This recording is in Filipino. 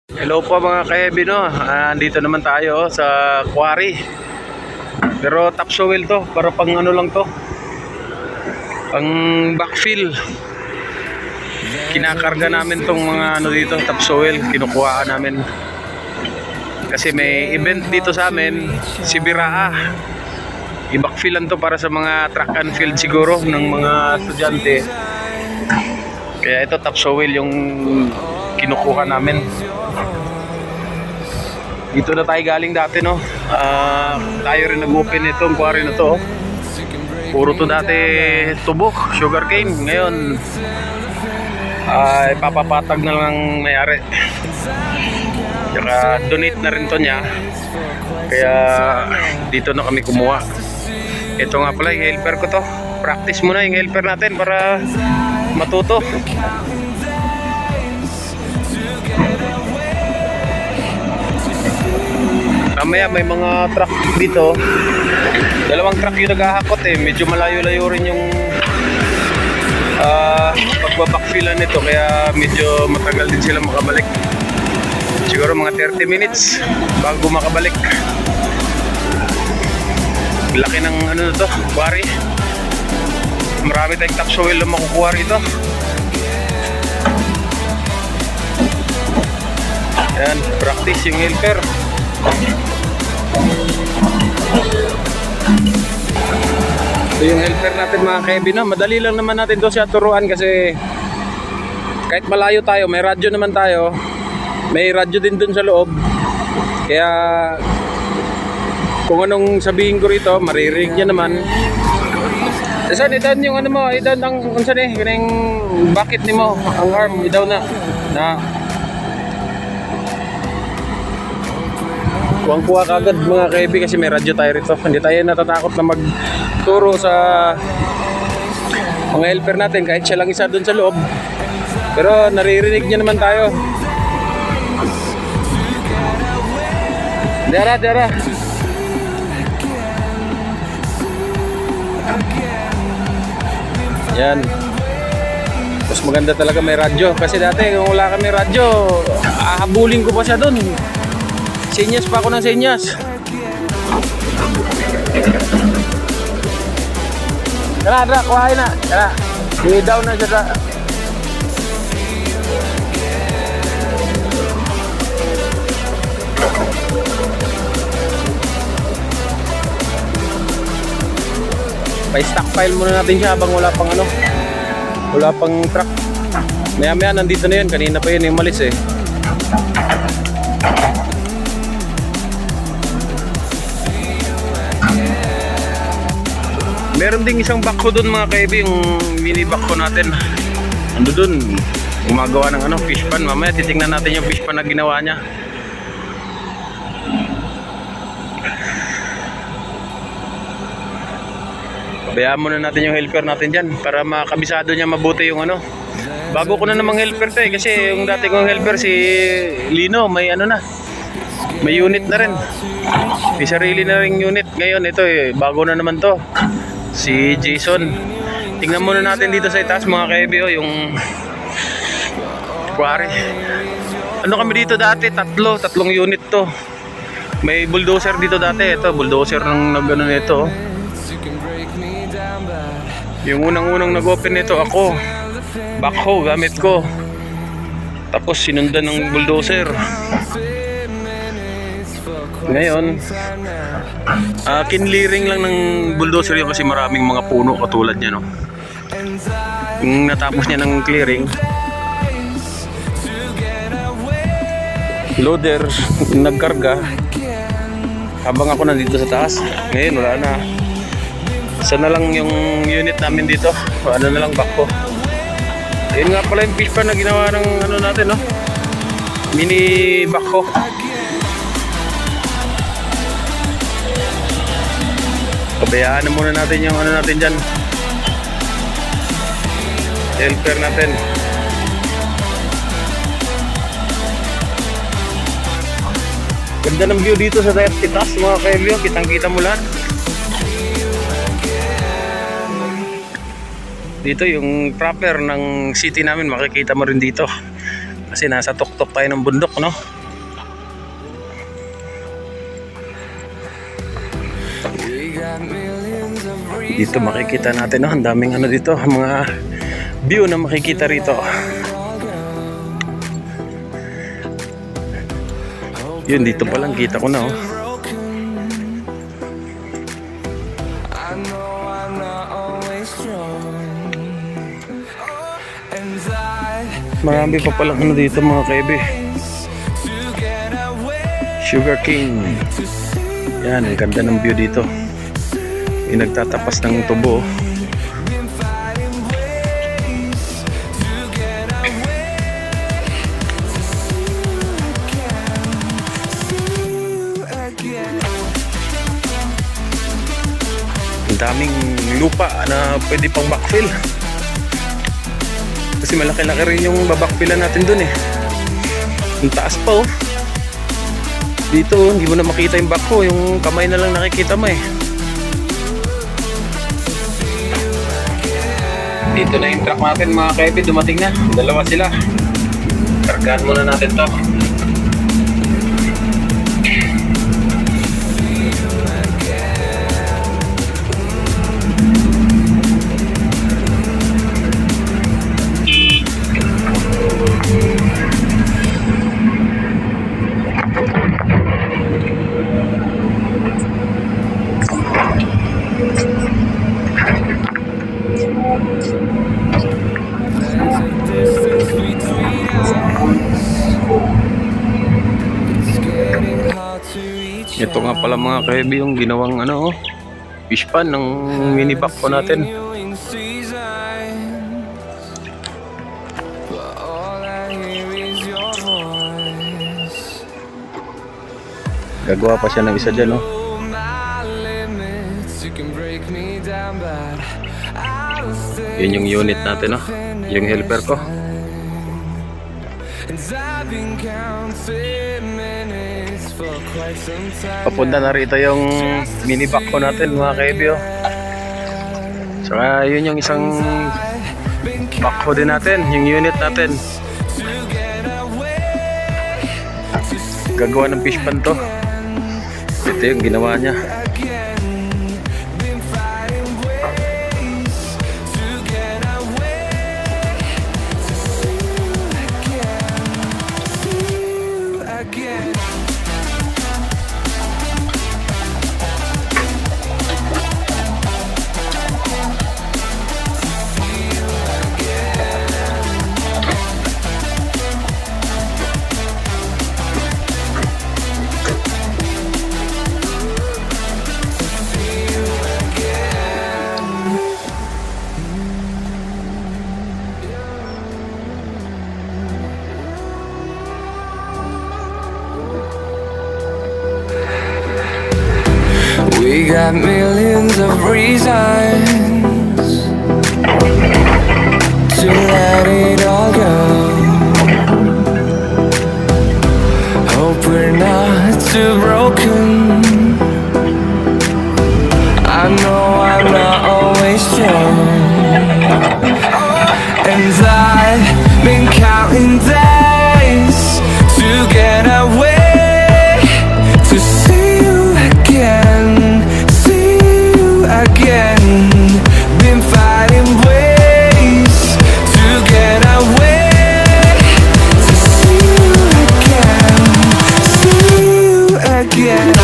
Hello po mga ka-heavy, no? Andito naman tayo sa quarry. Pero top soil to, para pang ano lang to, pang backfill. Kinakarga namin tong mga ano dito, top soil, kinukuhaan namin. Kasi may event dito sa amin, si Biraa. I-backfillan to para sa mga track and field siguro ng mga estudyante. Kaya ito top soil yung kinukuha namin. Dito na tayo galing dati, no? Tayo rin nag-open itong quarry na to. Puro to dati tubo, sugarcane. Ngayon papapatag na lang may-ari. Tsaka donate na rin to niya. Kaya dito na kami kumuha. Ito nga pala yung helper ko to. Practice muna yung helper natin para matuto. Mamaya may mga truck dito. Dalawang truck yung naghahakot eh. Medyo malayo-layo rin yung pagbabakfilan nito. Kaya medyo matagal din sila makabalik. Siguro mga 30 minutes bago makabalik. Laki ng ano na to, quarry. Marami tayong topsoil na makukuha rito. Ayan, practice yung helper. Ito yung helper natin mga ka-heavy, no? Madali lang naman natin to siya turuan kasi kahit malayo tayo, may radyo naman tayo. May radyo din dun sa loob. Kaya kung anong sabihin ko rito, maririnig niya naman. Saan idan yung ano mo, idan ang unsan eh, yung bakit ni mo, ang arm, idaw na kuwang-kuha kagad mga ka-heavy kasi may radyo tayo rito. Hindi tayo natatakot na magturo sa mga helper natin kahit siya lang isa dun sa loob. Pero naririnig niya naman tayo. Dara. Yan. Mas maganda talaga may radyo. Kasi dati kung wala kami radyo, ahabulin ko pa siya dun. Senyas pa ako ng senyas. Tara, kuhain na. Tara. I-down na siya. Pa-stockpile muna natin siya habang wala pang ano. Wala pang truck. Maya-maya nandito na yun. Kanina pa yun yung malis eh. Meron ding isang backhoe dun mga ka-heavy, yung mini backhoe natin. Ando dun, gumagawa ng ano, fish pan. Mamaya titingnan natin yung fish pan na ginawa niya. Pabayaan muna natin yung helper natin dyan para makabisado niya mabuti yung ano. Bago ko na namang helper to eh, kasi yung dati kong helper si Lino, may ano na, may unit na rin. May sarili na rin unit. Ngayon ito eh, bago na naman to, si Jason. Tingnan muna natin dito sa itaas mga ka-heavy, oh, yung quarry. Ano kami dito dati? Tatlong unit to. May bulldozer dito dati. Ito, bulldozer ng nagano nito. Yung unang nag-open nito ako. Backhoe gamit ko. Tapos sinundan ng bulldozer. Ngayon, kinlearing lang ng bulldozer yun kasi maraming mga puno katulad niya, no? Yung natapos niya ng clearing, loader nagkarga habang ako nandito sa taas. Ngayon wala na. Isa na lang yung unit namin dito. Ano na lang backhoe. Ayun nga pala yung fish pan na ginawa ng ano natin, no? Mini backhoe. Pabayaan na muna natin yung ano natin dyan, helper natin. Ganda ng view dito sa taas mga ka-heavy, kitang kita mo lahat. Dito yung proper ng city namin, makikita mo rin dito kasi nasa tuktok tayo ng bundok, no? Dito makikita natin, ang daming ano dito, mga view na makikita rito. Yun, dito pa lang kita ko na, oh. Marami pa palang ano dito, mga kaibi. Sugar cane. Yan, ang ganda ng view dito. Yung nagtatapas ng tubo. Ang daming lupa na pwede pang backfill. Kasi malaki-laki rin yung babakfilan natin dun eh. Ang taas pa, oh. Dito hindi mo na makita yung back ko, yung kamay na lang nakikita mo eh. Dito na yung truck natin, mga kaibi, dumating na. Dalawa sila. Kargaan muna natin to. Ito nga pala, mga kaibi, yung ginawang ano, fish pan ng mini back po natin. Gagawa pa siya ng isa dyan, oh. Yun yung unit natin, oh. Yung helper ko. Papunta na rito yung mini back ko natin, mga kaibi, oh. Saka yun yung isang back din natin, yung unit natin. Gagawa ng fish pan to. Ito yung ginawa niya. We got millions of reasons to let it all go. Hope we're not too broken. I know I'm not always strong, and I've been counting days to get away, to see you again. Been fighting ways to get away, to see you again, see you again.